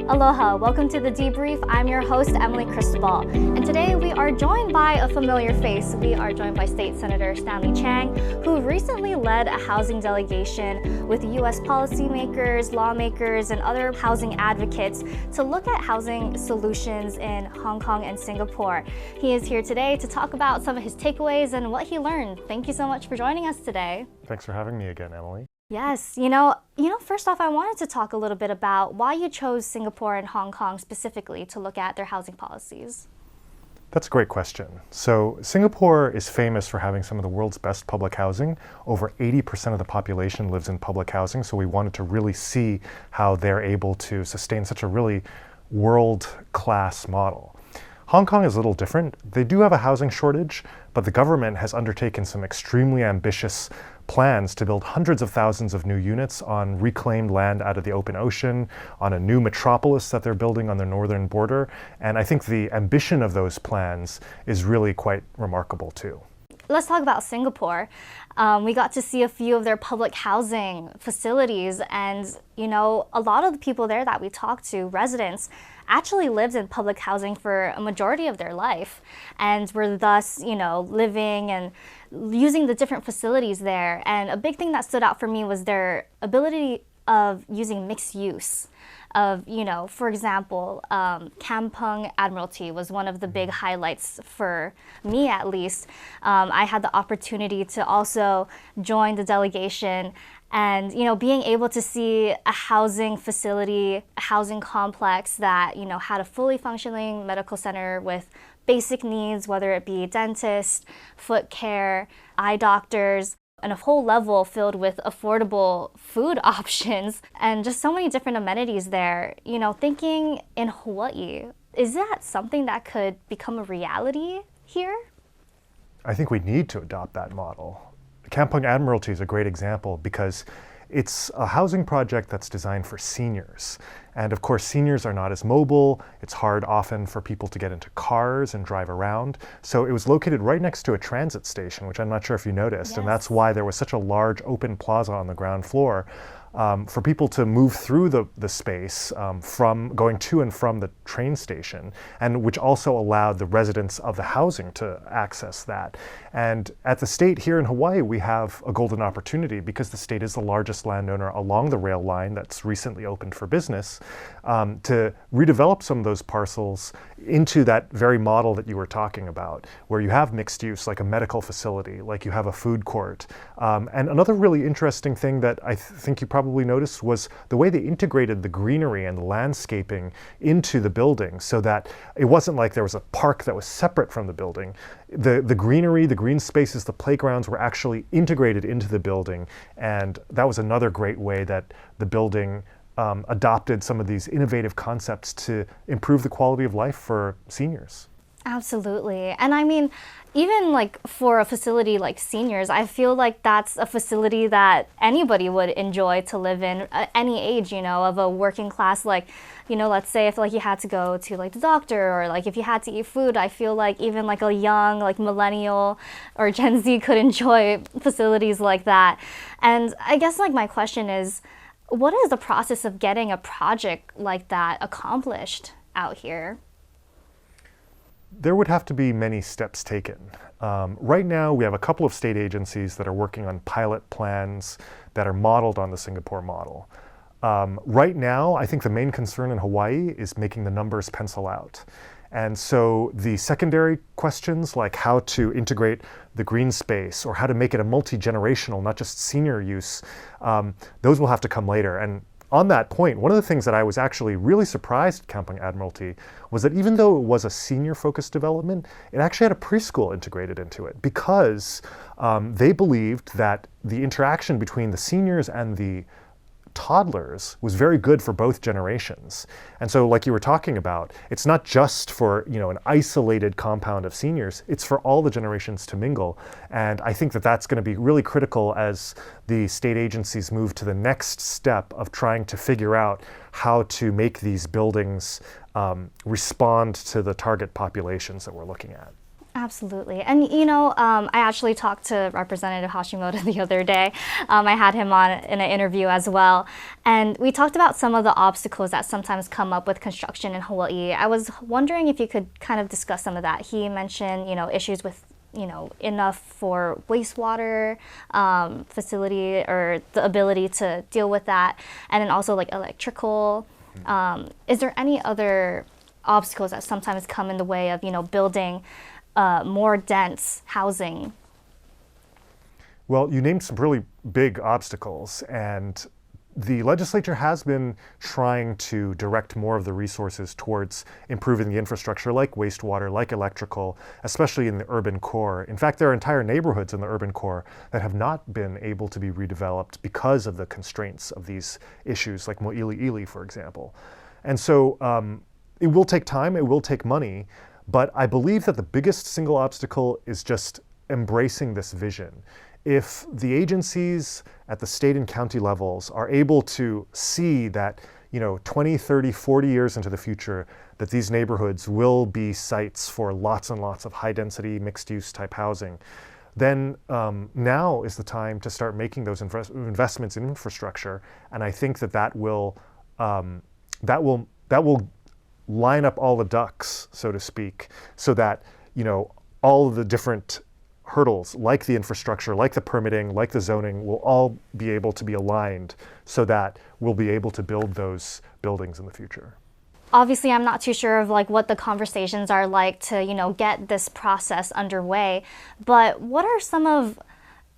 Aloha, welcome to the Debrief. I'm your host, Emily Cristobal. And today we are joined by a familiar face. We are joined by State Senator Stanley Chang, who recently led a housing delegation with U.S. policymakers, lawmakers, and other housing advocates to look at housing solutions in Hong Kong and Singapore. He is here today to talk about some of his takeaways and what he learned. Thank you so much for joining us today. Thanks for having me again, Emily. Yes, first off, I wanted to talk a little bit about why you chose Singapore and Hong Kong specifically to look at their housing policies. That's a great question. So Singapore is famous for having some of the world's best public housing. Over 80% of the population lives in public housing, so we wanted to really see how they're able to sustain such a really world-class model. Hong Kong is a little different. They do have a housing shortage, but the government has undertaken some extremely ambitious plans to build hundreds of thousands of new units on reclaimed land out of the open ocean, on a new metropolis that they're building on their northern border. And I think the ambition of those plans is really quite remarkable too. Let's talk about Singapore. We got to see a few of their public housing facilities, and a lot of the people there that we talked to, residents, actually lived in public housing for a majority of their life and were thus, living and using the different facilities there. And a big thing that stood out for me was their ability of using mixed use. For example, Kampung Admiralty was one of the big highlights for me, at least. I had the opportunity to also join the delegation and, being able to see a housing facility, a housing complex that, had a fully functioning medical center with basic needs, whether it be dentist, foot care, eye doctors, and a whole level filled with affordable food options and just so many different amenities there. Thinking in Hawaii, is that something that could become a reality here? I think we need to adopt that model. Kampung Admiralty is a great example because it's a housing project that's designed for seniors. And of course, seniors are not as mobile. It's hard often for people to get into cars and drive around. So it was located right next to a transit station, which I'm not sure if you noticed. Yes. And that's why there was such a large open plaza on the ground floor for people to move through the space from going to and from the train station, and which also allowed the residents of the housing to access that. And at the state here in Hawaii, we have a golden opportunity because the state is the largest landowner along the rail line that's recently opened for business to redevelop some of those parcels into that very model that you were talking about, where you have mixed use, like a medical facility, like you have a food court. And another really interesting thing that I think you probably noticed was the way they integrated the greenery and the landscaping into the building, so that it wasn't like there was a park that was separate from the building. The greenery, the green spaces, the playgrounds were actually integrated into the building, and that was another great way that the building adopted some of these innovative concepts to improve the quality of life for seniors. Absolutely. And I mean, even for a facility like seniors, I feel like that's a facility that anybody would enjoy to live in at any age, of a working class, let's say if you had to go to the doctor, or if you had to eat food, I feel like even a young millennial or Gen Z could enjoy facilities like that. And I guess my question is, what is the process of getting a project like that accomplished out here? There would have to be many steps taken. Right now, we have a couple of state agencies that are working on pilot plans that are modeled on the Singapore model. Right now, I think the main concern in Hawaii is making the numbers pencil out. And so the secondary questions, like how to integrate the green space or how to make it a multi-generational, not just senior use, those will have to come later. And on that point, one of the things that I was actually really surprised at Kampung Admiralty was that even though it was a senior-focused development, it actually had a preschool integrated into it, because they believed that the interaction between the seniors and the toddlers was very good for both generations. And so, like you were talking about, it's not just for an isolated compound of seniors, it's for all the generations to mingle. And I think that that's going to be really critical as the state agencies move to the next step of trying to figure out how to make these buildings respond to the target populations that we're looking at. Absolutely. And, I actually talked to Representative Hashimoto the other day. I had him on in an interview as well. And we talked about some of the obstacles that sometimes come up with construction in Hawaii. I was wondering if you could kind of discuss some of that. He mentioned, issues with, enough for wastewater facility or the ability to deal with that. And then also like electrical. Is there any other obstacles that sometimes come in the way of, building more dense housing? Well, you named some really big obstacles, and the legislature has been trying to direct more of the resources towards improving the infrastructure like wastewater, like electrical, especially in the urban core. In fact, there are entire neighborhoods in the urban core that have not been able to be redeveloped because of the constraints of these issues, like Mo'ili'ili, for example. And so it will take time, it will take money, but I believe that the biggest single obstacle is just embracing this vision. If the agencies at the state and county levels are able to see that 20, 30, 40 years into the future, that these neighborhoods will be sites for lots and lots of high density, mixed use type housing, then now is the time to start making those investments in infrastructure. And I think that will line up all the ducks, so to speak, so that all of the different hurdles, like the infrastructure, like the permitting, like the zoning, will all be able to be aligned so that we'll be able to build those buildings in the future. Obviously, I'm not too sure of like what the conversations are like to get this process underway, but what are some of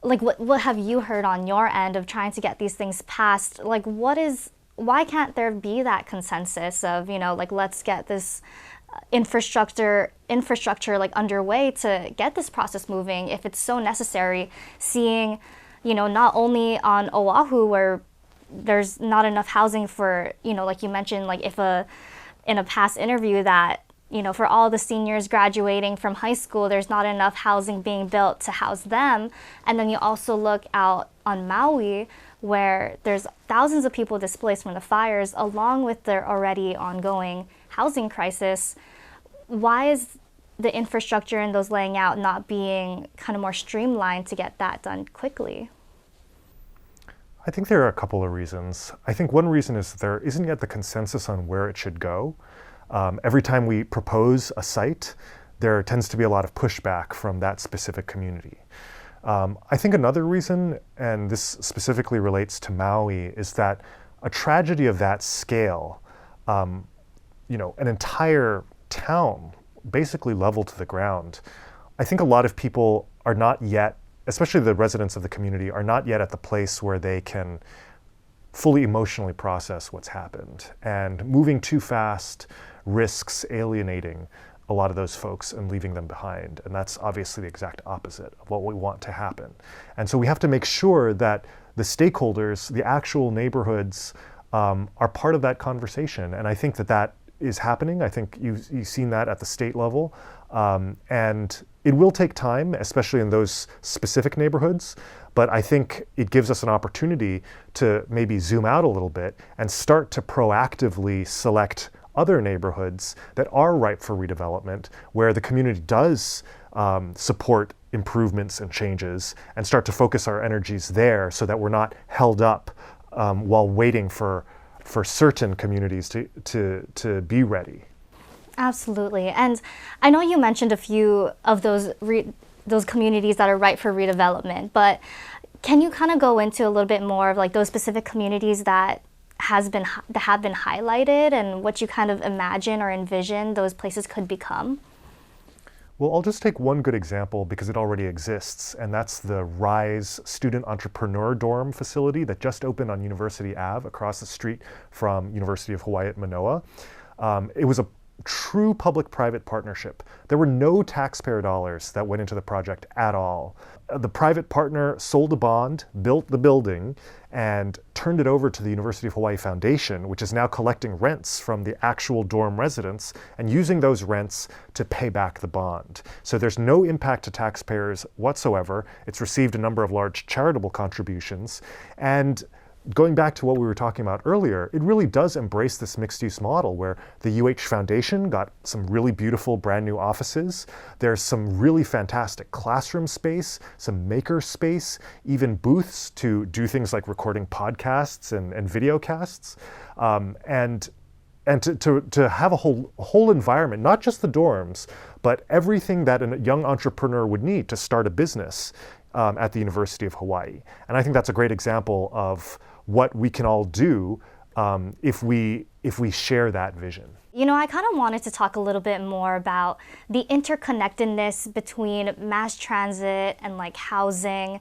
what have you heard on your end of trying to get these things passed? Like why can't there be that consensus of, let's get this infrastructure like underway to get this process moving if it's so necessary, seeing, not only on Oahu where there's not enough housing for, like you mentioned, like in a past interview that, for all the seniors graduating from high school, there's not enough housing being built to house them. And then you also look out on Maui, where there's thousands of people displaced from the fires, along with their already ongoing housing crisis. Why is the infrastructure and those laying out not being kind of more streamlined to get that done quickly? I think there are a couple of reasons. I think one reason is that there isn't yet the consensus on where it should go. Every time we propose a site, there tends to be a lot of pushback from that specific community. I think another reason, and this specifically relates to Maui, is that a tragedy of that scale, an entire town basically leveled to the ground, I think a lot of people are not yet, especially the residents of the community, are not yet at the place where they can fully emotionally process what's happened. And moving too fast risks alienating a lot of those folks and leaving them behind. And that's obviously the exact opposite of what we want to happen. And so we have to make sure that the stakeholders, the actual neighborhoods, are part of that conversation. And I think that is happening. I think you've seen that at the state level. And it will take time, especially in those specific neighborhoods. But I think it gives us an opportunity to maybe zoom out a little bit and start to proactively select other neighborhoods that are ripe for redevelopment, where the community does support improvements and changes, and start to focus our energies there so that we're not held up while waiting for certain communities to be ready. Absolutely. And I know you mentioned a few of those communities that are ripe for redevelopment, but can you kind of go into a little bit more of like those specific communities that have been highlighted and what you kind of imagine or envision those places could become? Well, I'll just take one good example because it already exists, and that's the RISE Student Entrepreneur Dorm facility that just opened on University Ave across the street from University of Hawaii at Manoa. It was a true public-private partnership. There were no taxpayer dollars that went into the project at all. The private partner sold a bond, built the building, and turned it over to the University of Hawaii Foundation, which is now collecting rents from the actual dorm residents and using those rents to pay back the bond. So there's no impact to taxpayers whatsoever. It's received a number of large charitable contributions, and going back to what we were talking about earlier, it really does embrace this mixed-use model where the UH Foundation got some really beautiful brand new offices. There's some really fantastic classroom space, some maker space, even booths to do things like recording podcasts and video casts. And to have a whole environment, not just the dorms, but everything that a young entrepreneur would need to start a business at the University of Hawaii. And I think that's a great example of what we can all do if we share that vision. You know, I kind of wanted to talk a little bit more about the interconnectedness between mass transit and like housing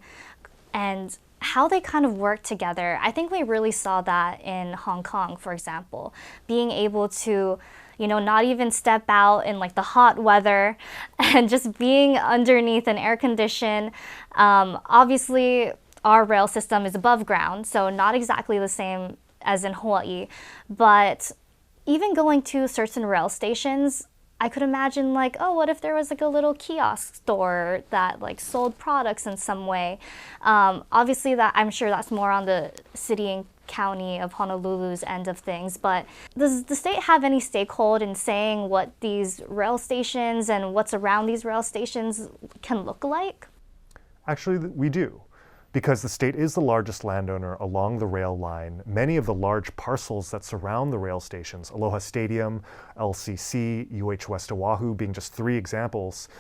and how they kind of work together. I think we really saw that in Hong Kong, for example, being able to, you know, not even step out in like the hot weather and just being underneath an air condition. Obviously, our rail system is above ground, so not exactly the same as in Hawaii, but even going to certain rail stations, I could imagine like, oh, what if there was like a little kiosk store that like sold products in some way? Obviously, that I'm sure that's more on the city and county of Honolulu's end of things, but does the state have any stakehold in saying what these rail stations and what's around these rail stations can look like? Actually, we do. Because the state is the largest landowner along the rail line, many of the large parcels that surround the rail stations, Aloha Stadium, LCC, UH West Oahu being just 3 examples,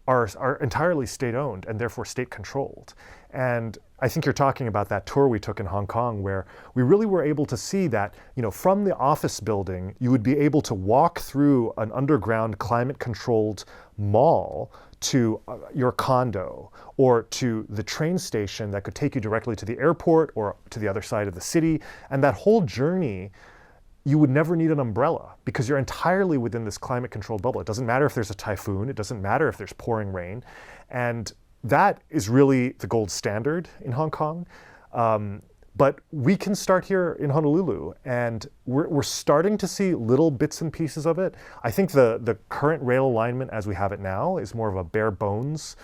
are entirely state-owned and therefore state-controlled. And I think you're talking about that tour we took in Hong Kong where we really were able to see that, you know, from the office building, you would be able to walk through an underground climate-controlled mall to your condo or to the train station that could take you directly to the airport or to the other side of the city. And that whole journey, you would never need an umbrella because you're entirely within this climate controlled bubble. It doesn't matter if there's a typhoon, it doesn't matter if there's pouring rain. And that is really the gold standard in Hong Kong. But we can start here in Honolulu, and we're starting to see little bits and pieces of it. I think the current rail alignment as we have it now is more of a bare bones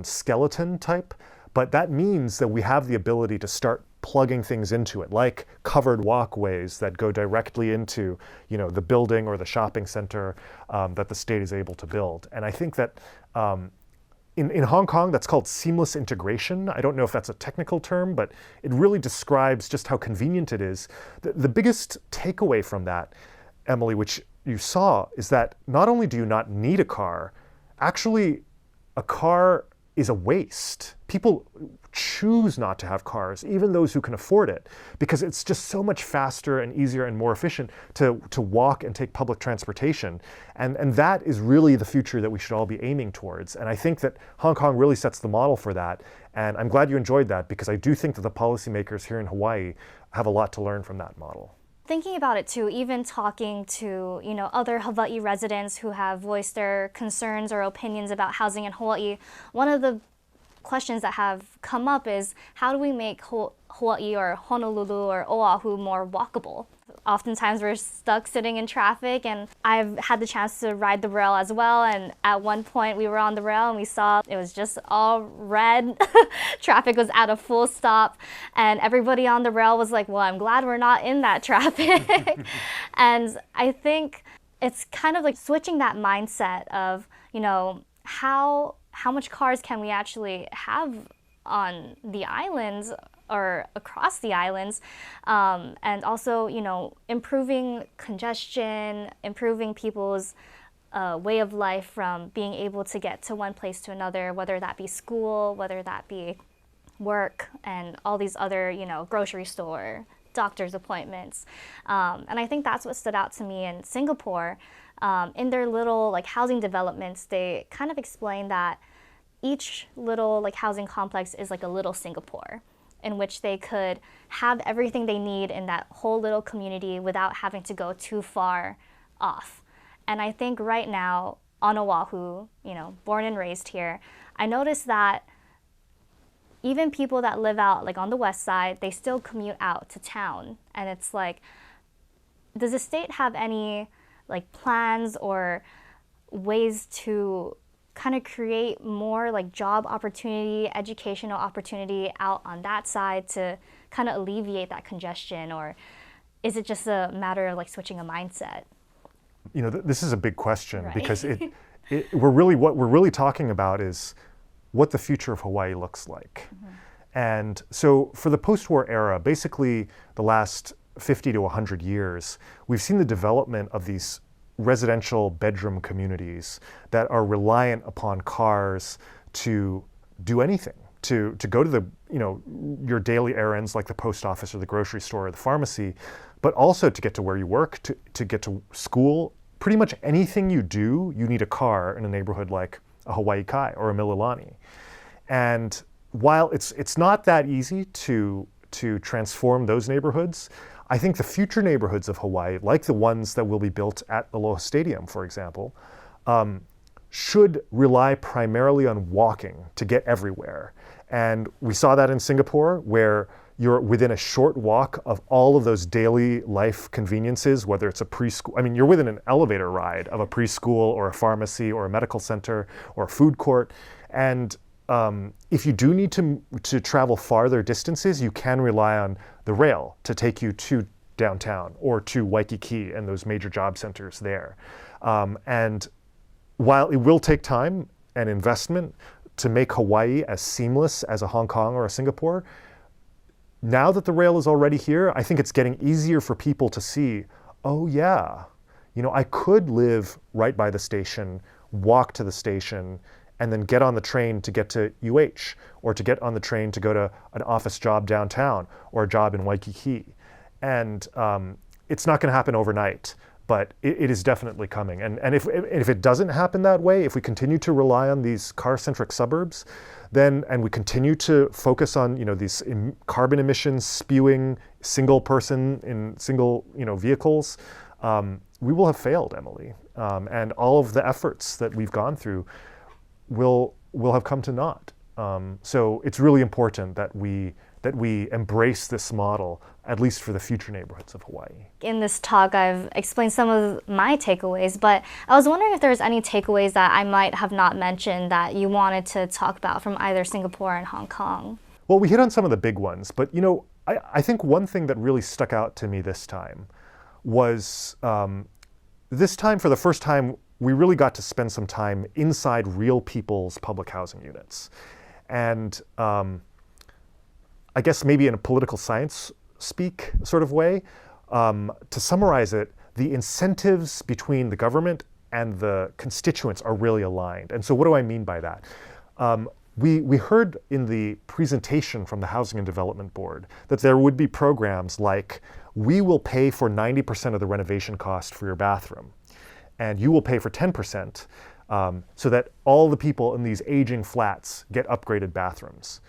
skeleton type, but that means that we have the ability to start plugging things into it, like covered walkways that go directly into, you know, the building or the shopping center that the state is able to build. And I think that in Hong Kong, that's called seamless integration. I don't know if that's a technical term, but it really describes just how convenient it is. The biggest takeaway from that, Emily, which you saw, is that not only do you not need a car, actually a car is a waste. People choose not to have cars, even those who can afford it, because it's just so much faster and easier and more efficient to walk and take public transportation. And that is really the future that we should all be aiming towards. And I think that Hong Kong really sets the model for that. And I'm glad you enjoyed that, because I do think that the policymakers here in Hawaii have a lot to learn from that model. Thinking about it too, even talking to, you know, other Hawaii residents who have voiced their concerns or opinions about housing in Hawaii, one of the questions that have come up is how do we make Hawaii or Honolulu or Oahu more walkable? Oftentimes we're stuck sitting in traffic, and I've had the chance to ride the rail as well, and at one point we were on the rail and we saw it was just all red. Traffic was at a full stop, and everybody on the rail was like, well, I'm glad we're not in that traffic. And I think it's kind of like switching that mindset of, you know, how much cars can we actually have on the islands or across the islands, and also, you know, improving congestion, improving people's way of life from being able to get to one place to another, whether that be school, whether that be work, and all these other, you know, grocery store, doctor's appointments. And I think that's what stood out to me in Singapore. In their little like housing developments, they kind of explain that each little like housing complex is like a little Singapore, in which they could have everything they need in that whole little community without having to go too far off. And I think right now on Oahu, you know, born and raised here, I noticed that even people that live out like on the west side, they still commute out to town. And it's like, does the state have any like plans or ways to kind of create more like job opportunity, educational opportunity out on that side to kind of alleviate that congestion, or is it just a matter of like switching a mindset? You know, this is a big question, Right. because what we're really talking about is what the future of Hawaii looks like. And so for the post-war era, basically the last 50 to 100 years, we've seen the development of these residential bedroom communities that are reliant upon cars to do anything, to go to the, your daily errands like the post office or the grocery store or the pharmacy, but also to get to where you work, to get to school. Pretty much anything you do, you need a car in a neighborhood like a Hawaii Kai or a Mililani. And while it's not that easy to transform those neighborhoods, I think the future neighborhoods of Hawaii, like the ones that will be built at Aloha Stadium, for example, should rely primarily on walking to get everywhere. And we saw that in Singapore, where you're within a short walk of all of those daily life conveniences, whether it's a preschool. I mean, you're within an elevator ride of a preschool or a pharmacy or a medical center or a food court. And if you do need to travel farther distances, you can rely on the rail to take you to downtown or to Waikiki and those major job centers there. And while it will take time and investment to make Hawaii as seamless as a Hong Kong or a Singapore, now that the rail is already here, I think it's getting easier for people to see, oh yeah, I could live right by the station, walk to the station, and then get on the train to get to UH, or to get on the train to go to an office job downtown or a job in Waikiki. And it's not gonna happen overnight, but it is definitely coming. And if it doesn't happen that way, if we continue to rely on these car-centric suburbs, and we continue to focus on these carbon emissions spewing single person in single vehicles, we will have failed, Emily. And all of the efforts that we've gone through will have come to naught. So it's really important that we embrace this model, at least for the future neighborhoods of Hawaii. In this talk, I've explained some of my takeaways, but I was wondering if there's any takeaways that I might have not mentioned that you wanted to talk about from either Singapore and Hong Kong. Well, we hit on some of the big ones, but I think one thing that really stuck out to me this time was this time, for the first time, we really got to spend some time inside real people's public housing units. And I guess maybe in a political science speak sort of way, to summarize it, the incentives between the government and the constituents are really aligned. And so what do I mean by that? We heard in the presentation from the Housing and Development Board that there would be programs like, we will pay for 90% of the renovation cost for your bathroom, and you will pay for 10%, so that all the people in these aging flats get upgraded bathrooms.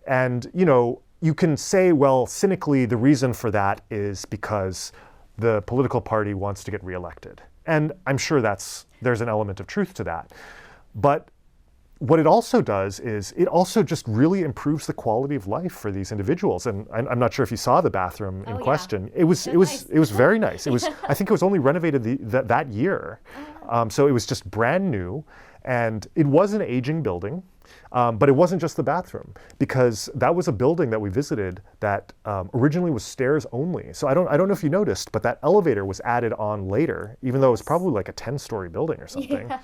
And you can say, well, cynically, the reason for that is because the political party wants to get reelected. And I'm sure there's an element of truth to that. But what it also does is it also just really improves the quality of life for these individuals. And I'm not sure if you saw the bathroom in question. It was very nice. I think it was only renovated that year. So it was just brand new, and it was an aging building. But it wasn't just the bathroom, because that was a building that we visited that originally was stairs only. So I don't know if you noticed, but that elevator was added on later, even though it was probably like a 10-story building or something. Yeah.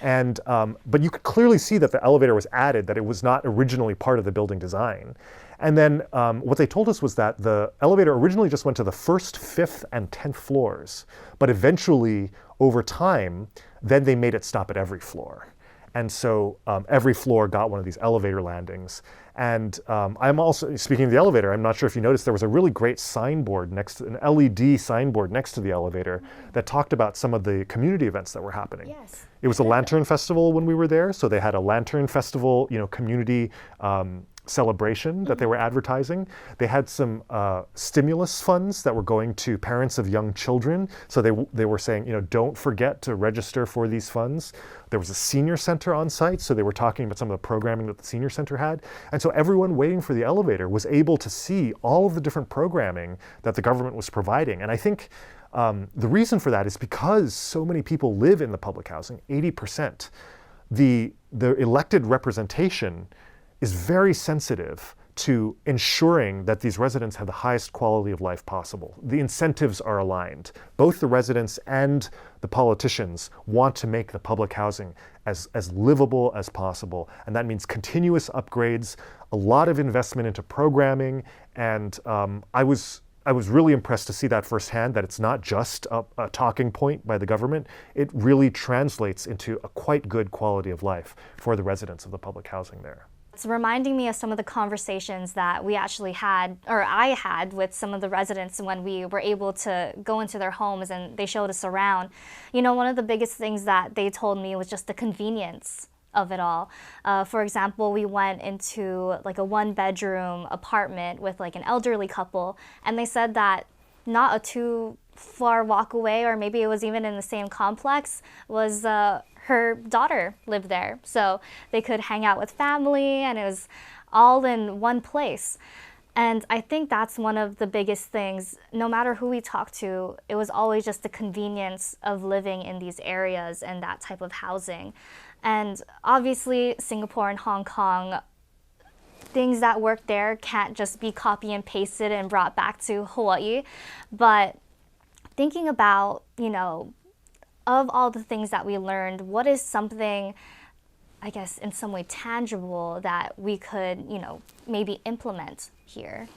And but you could clearly see that the elevator was added, that it was not originally part of the building design. And then what they told us was that the elevator originally just went to the first, 5th, and 10th floors, but eventually, over time, then they made it stop at every floor. And so every floor got one of these elevator landings. And I'm also, speaking of the elevator, I'm not sure if you noticed, there was a really great signboard an LED signboard next to the elevator that talked about some of the community events that were happening. Yes. It was a lantern festival when we were there. So they had a lantern festival, community celebration that they were advertising. They had some stimulus funds that were going to parents of young children. So they were saying, don't forget to register for these funds. There was a senior center on site, so they were talking about some of the programming that the senior center had. And so everyone waiting for the elevator was able to see all of the different programming that the government was providing. And I think the reason for that is because so many people live in the public housing, 80%. The elected representation is very sensitive to ensuring that these residents have the highest quality of life possible. The incentives are aligned. Both the residents and the politicians want to make the public housing as livable as possible. And that means continuous upgrades, a lot of investment into programming. And I was really impressed to see that firsthand, that it's not just a talking point by the government. It really translates into a quite good quality of life for the residents of the public housing there. It's reminding me of some of the conversations that we actually had, or I had, with some of the residents when we were able to go into their homes and they showed us around. You know, one of the biggest things that they told me was just the convenience of it all. For example, we went into like a 1-bedroom apartment with like an elderly couple, and they said that not a too far walk away, or maybe it was even in the same complex, was her daughter lived there. So they could hang out with family, and it was all in one place. And I think that's one of the biggest things. No matter who we talk to, it was always just the convenience of living in these areas and that type of housing. And obviously, Singapore and Hong Kong, things that work there can't just be copy and pasted and brought back to Hawaii. But thinking about, you know, of all the things that we learned, what is something, I guess, in some way tangible that we could, you know, maybe implement here?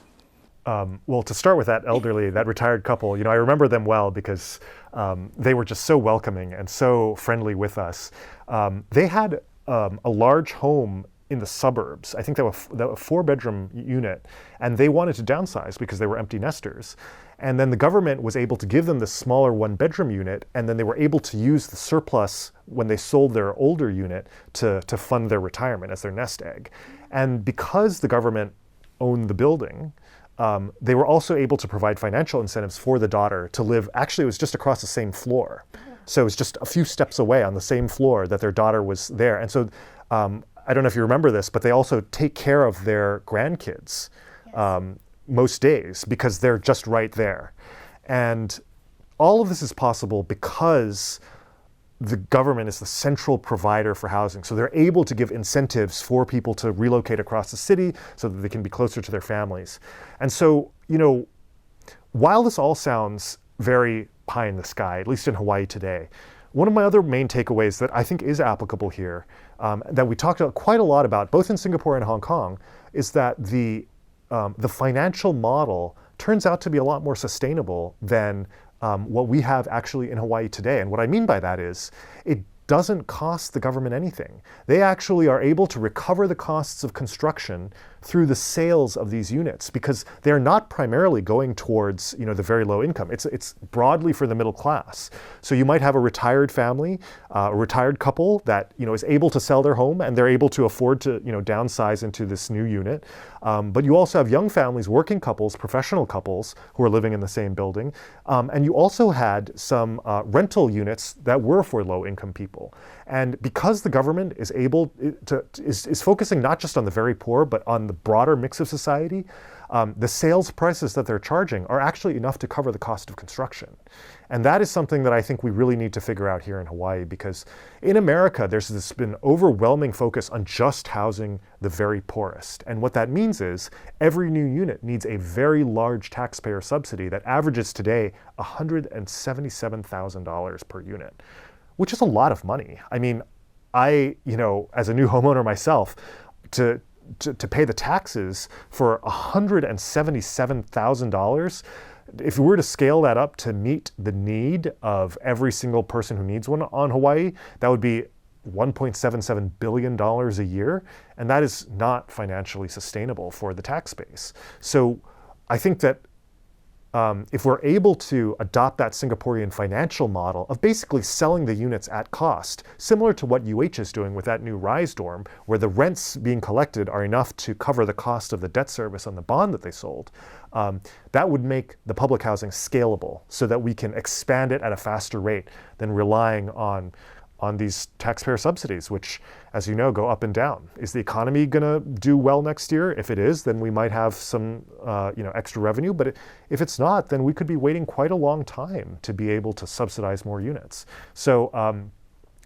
Well, to start with that elderly, that retired couple, you know, I remember them well because they were just so welcoming and so friendly with us. They had a large home in the suburbs. I think that was a 4-bedroom unit, and they wanted to downsize because they were empty nesters. And then the government was able to give them the smaller 1-bedroom unit, and then they were able to use the surplus when they sold their older unit to fund their retirement as their nest egg. And because the government owned the building, they were also able to provide financial incentives for the daughter to live. Actually, it was just across the same floor. So it was just a few steps away on the same floor that their daughter was there. And so I don't know if you remember this, but they also take care of their grandkids most days because they're just right there. And all of this is possible because the government is the central provider for housing. So they're able to give incentives for people to relocate across the city so that they can be closer to their families. And so, you know, while this all sounds very pie in the sky, at least in Hawaii today, one of my other main takeaways that I think is applicable here, that we talked quite a lot about, both in Singapore and Hong Kong, is that the financial model turns out to be a lot more sustainable than what we have actually in Hawaii today. And what I mean by that is it doesn't cost the government anything. They actually are able to recover the costs of construction through the sales of these units because they're not primarily going towards, you know, the very low income. It's broadly for the middle class. So you might have a retired family, a retired couple that, you know, is able to sell their home and they're able to afford to, you know, downsize into this new unit. But you also have young families, working couples, professional couples who are living in the same building. And you also had some rental units that were for low income people. And because the government is able to, is focusing not just on the very poor, but on the broader mix of society, the sales prices that they're charging are actually enough to cover the cost of construction. And that is something that I think we really need to figure out here in Hawaii, because in America, there's this been overwhelming focus on just housing the very poorest. And what that means is every new unit needs a very large taxpayer subsidy that averages today $177,000 per unit, which is a lot of money. I mean, as a new homeowner myself, to pay the taxes for $177,000, if we were to scale that up to meet the need of every single person who needs one on Hawaii, that would be $1.77 billion a year. And that is not financially sustainable for the tax base. So I think that if we're able to adopt that Singaporean financial model of basically selling the units at cost, similar to what UH is doing with that new Rise dorm, where the rents being collected are enough to cover the cost of the debt service on the bond that they sold, that would make the public housing scalable so that we can expand it at a faster rate than relying on these taxpayer subsidies, which, as you know, go up and down. Is the economy going to do well next year? If it is, then we might have some extra revenue. But if it's not, then we could be waiting quite a long time to be able to subsidize more units. So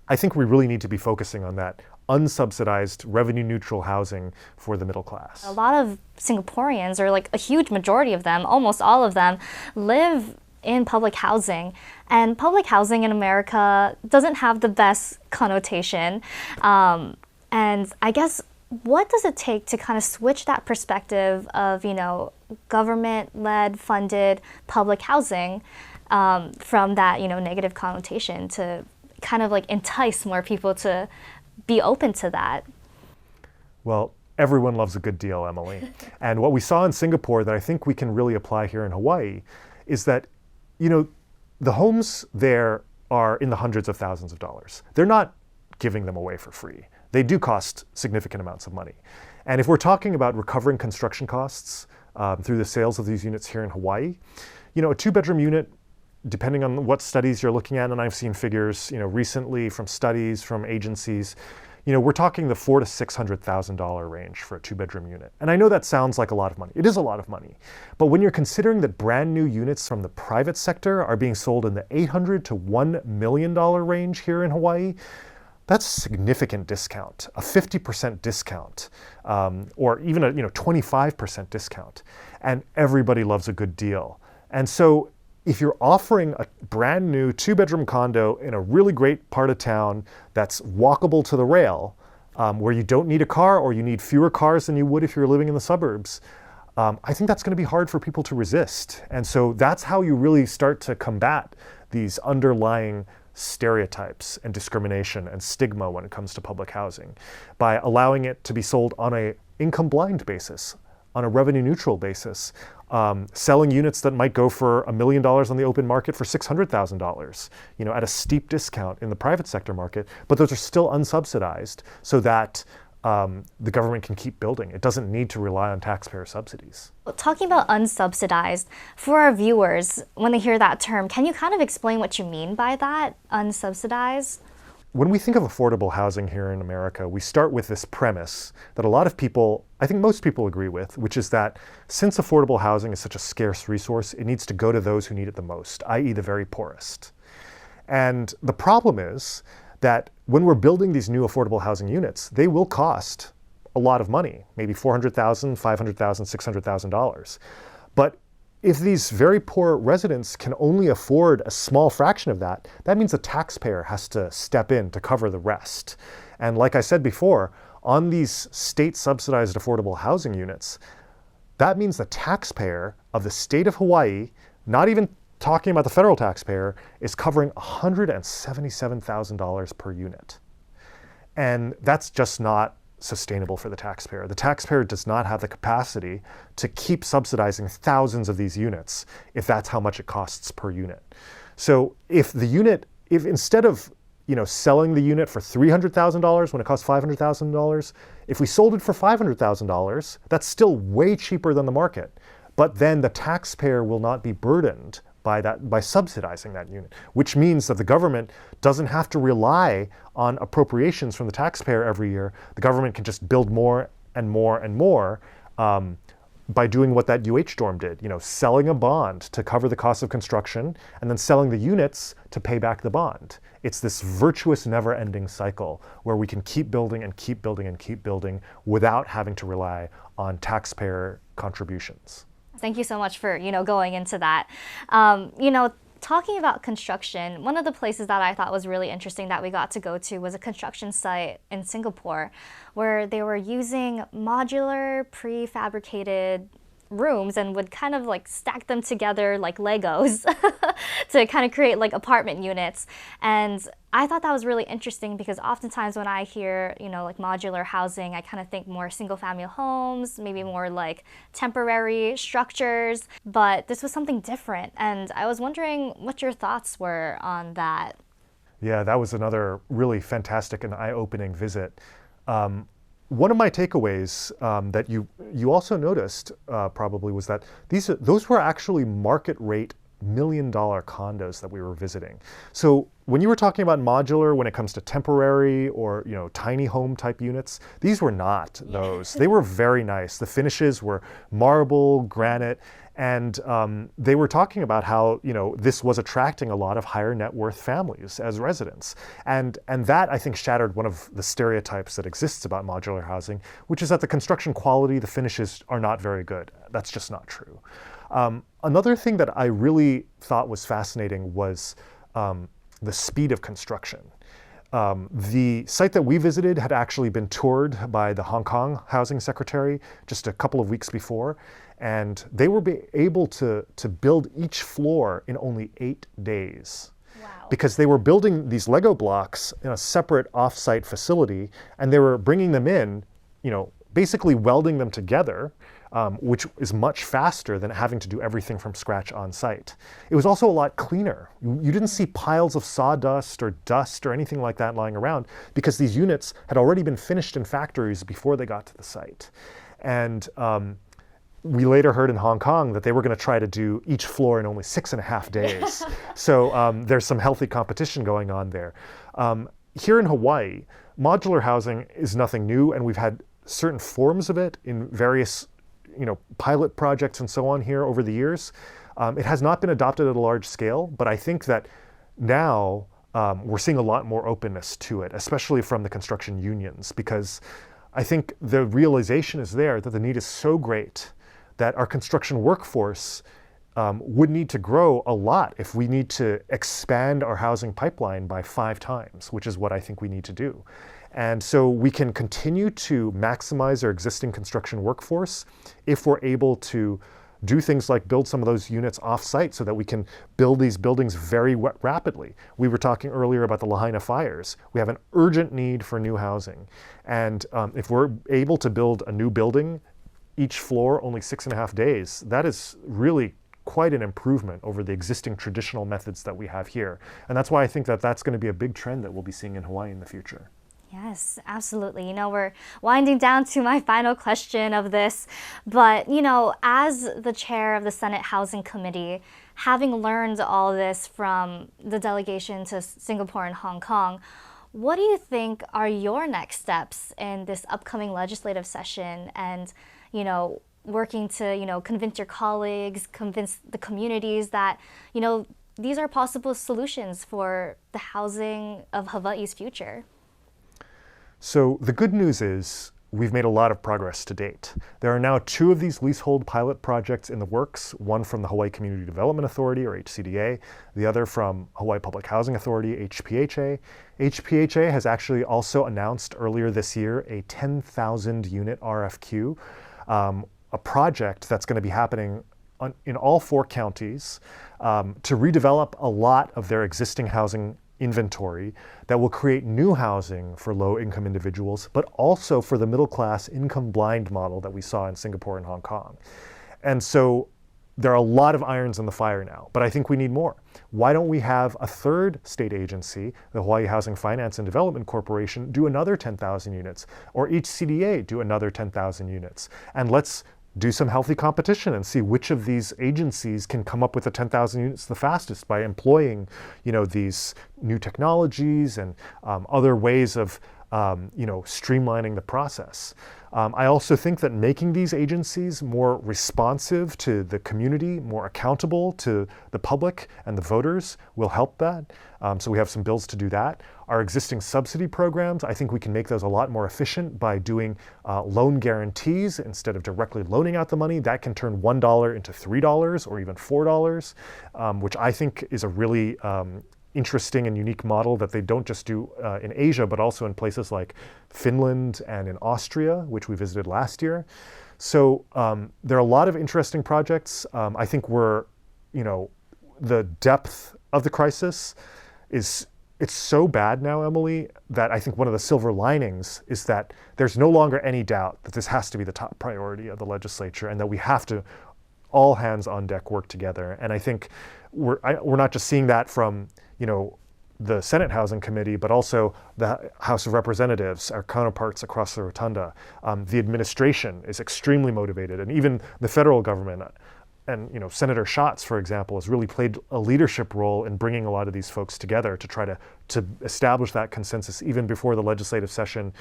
I think we really need to be focusing on that unsubsidized, revenue-neutral housing for the middle class. A lot of Singaporeans, or like a huge majority of them, almost all of them, live in public housing. And public housing in America doesn't have the best connotation. And I guess, what does it take to kind of switch that perspective of, government-led, funded public housing from that, negative connotation to kind of like entice more people to be open to that? Well, everyone loves a good deal, Emily. And what we saw in Singapore that I think we can really apply here in Hawaii is that, the homes there are in the hundreds of thousands of dollars. They're not giving them away for free. They do cost significant amounts of money. And if we're talking about recovering construction costs through the sales of these units here in Hawaii, a two-bedroom unit, depending on what studies you're looking at, and I've seen figures, recently from studies, from agencies, we're talking the $400,000 to $600,000 range for a two-bedroom unit. And I know that sounds like a lot of money. It is a lot of money. But when you're considering that brand new units from the private sector are being sold in the $800,000 to $1 million range here in Hawaii, that's a significant discount, a 50% discount, or even a 25% discount. And everybody loves a good deal. And so if you're offering a brand new two-bedroom condo in a really great part of town that's walkable to the rail, where you don't need a car or you need fewer cars than you would if you're living in the suburbs, I think that's going to be hard for people to resist. And so that's how you really start to combat these underlying stereotypes and discrimination and stigma when it comes to public housing, by allowing it to be sold on an income-blind basis, on a revenue-neutral basis, selling units that might go for $1 million on the open market for $600,000, at a steep discount in the private sector market, but those are still unsubsidized so that the government can keep building. It doesn't need to rely on taxpayer subsidies. Talking about unsubsidized, for our viewers, when they hear that term, can you kind of explain what you mean by that, unsubsidized? When we think of affordable housing here in America, we start with this premise that a lot of people, I think most people agree with, which is that since affordable housing is such a scarce resource, it needs to go to those who need it the most, i.e. the very poorest. And the problem is that when we're building these new affordable housing units, they will cost a lot of money, maybe $400,000, $500,000, $600,000. But if these very poor residents can only afford a small fraction of that, that means the taxpayer has to step in to cover the rest. And like I said before, on these state-subsidized affordable housing units, that means the taxpayer of the state of Hawaii, not even talking about the federal taxpayer, is covering $177,000 per unit. And that's just not sustainable for the taxpayer. The taxpayer does not have the capacity to keep subsidizing thousands of these units if that's how much it costs per unit. So if instead of selling the unit for $300,000 when it costs $500,000, if we sold it for $500,000, that's still way cheaper than the market. But then the taxpayer will not be burdened by subsidizing that unit, which means that the government doesn't have to rely on appropriations from the taxpayer every year. The government can just build more and more and more by doing what that UH dorm did, selling a bond to cover the cost of construction and then selling the units to pay back the bond. It's this virtuous, never-ending cycle where we can keep building and keep building and keep building without having to rely on taxpayer contributions. Thank you so much for, going into that. Talking about construction, one of the places that I thought was really interesting that we got to go to was a construction site in Singapore where they were using modular prefabricated rooms and would kind of like stack them together like Legos to kind of create like apartment units. And I thought that was really interesting because oftentimes when I hear, like modular housing, I kind of think more single family homes, maybe more like temporary structures, but this was something different. And I was wondering what your thoughts were on that. Yeah, that was another really fantastic and eye-opening visit. One of my takeaways that you also noticed probably was that those were actually market rate $1 million condos that we were visiting. So when you were talking about modular, when it comes to temporary or tiny home type units, these were not those. They were very nice. The finishes were marble, granite, And they were talking about how, this was attracting a lot of higher net worth families as residents. And that, I think, shattered one of the stereotypes that exists about modular housing, which is that the construction quality, the finishes are not very good. That's just not true. Another thing that I really thought was fascinating was the speed of construction. The site that we visited had actually been toured by the Hong Kong Housing Secretary just a couple of weeks before, and they were able to build each floor in only 8 days. Wow. Because they were building these Lego blocks in a separate off-site facility, and they were bringing them in, basically welding them together, which is much faster than having to do everything from scratch on site. It was also a lot cleaner. You didn't see piles of sawdust or dust or anything like that lying around because these units had already been finished in factories before they got to the site. And we later heard in Hong Kong that they were going to try to do each floor in only 6.5 days. So there's some healthy competition going on there. Here in Hawaii, modular housing is nothing new, and we've had certain forms of it in various pilot projects and so on here over the years. It has not been adopted at a large scale, but I think that now we're seeing a lot more openness to it, especially from the construction unions, because I think the realization is there that the need is so great that our construction workforce would need to grow a lot if we need to expand our housing pipeline by 5 times, which is what I think we need to do. And so we can continue to maximize our existing construction workforce if we're able to do things like build some of those units off-site so that we can build these buildings very rapidly. We were talking earlier about the Lahaina fires. We have an urgent need for new housing. And if we're able to build a new building, each floor only 6.5 days, that is really quite an improvement over the existing traditional methods that we have here. And that's why I think that that's going to be a big trend that we'll be seeing in Hawaii in the future. Yes, absolutely. We're winding down to my final question of this, but, as the chair of the Senate Housing Committee, having learned all this from the delegation to Singapore and Hong Kong, what do you think are your next steps in this upcoming legislative session and, working to, convince your colleagues, convince the communities that, these are possible solutions for the housing of Hawaii's future? So the good news is we've made a lot of progress to date. There are now 2 of these leasehold pilot projects in the works, one from the Hawaii Community Development Authority, or HCDA, the other from Hawaii Public Housing Authority, HPHA. HPHA has actually also announced earlier this year a 10,000 unit RFQ, a project that's going to be happening in all 4 counties to redevelop a lot of their existing housing inventory that will create new housing for low-income individuals, but also for the middle-class income-blind model that we saw in Singapore and Hong Kong. And so there are a lot of irons in the fire now, but I think we need more. Why don't we have a 3rd state agency, the Hawaii Housing Finance and Development Corporation, do another 10,000 units, or each CDA do another 10,000 units? And let's do some healthy competition and see which of these agencies can come up with the 10,000 units the fastest by employing, these new technologies and other ways of, streamlining the process. I also think that making these agencies more responsive to the community, more accountable to the public and the voters will help that. So we have some bills to do that. Our existing subsidy programs, I think we can make those a lot more efficient by doing loan guarantees instead of directly loaning out the money. That can turn $1 into $3 or even $4, which I think is a really interesting and unique model that they don't just do in Asia, but also in places like Finland and in Austria, which we visited last year. So there are a lot of interesting projects. I think the depth of the crisis it's so bad now, Emily, that I think one of the silver linings is that there's no longer any doubt that this has to be the top priority of the legislature and that we have to all hands on deck work together. And I think we're not just seeing that from, the Senate Housing Committee, but also the House of Representatives, our counterparts across the rotunda. The administration is extremely motivated, and even the federal government. And Senator Schatz, for example, has really played a leadership role in bringing a lot of these folks together to try to establish that consensus even before the legislative session,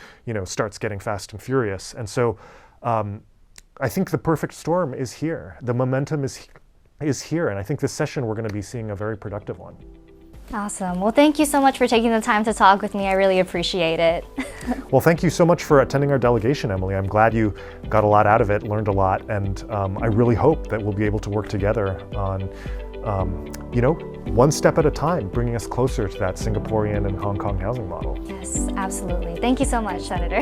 starts getting fast and furious. And so I think the perfect storm is here. The momentum is here, and I think this session we're going to be seeing a very productive one. Awesome. Well, thank you so much for taking the time to talk with me. I really appreciate it. Well, thank you so much for attending our delegation, Emily. I'm glad you got a lot out of it, learned a lot, and I really hope that we'll be able to work together on, one step at a time, bringing us closer to that Singaporean and Hong Kong housing model. Yes, absolutely. Thank you so much, Senator.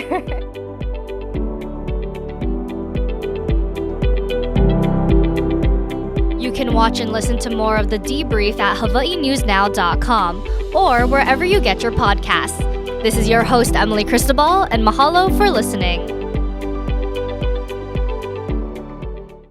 You can watch and listen to more of the Debrief at hawaiinewsnow.com or wherever you get your podcasts. This is your host, Emily Cristobal, and mahalo for listening.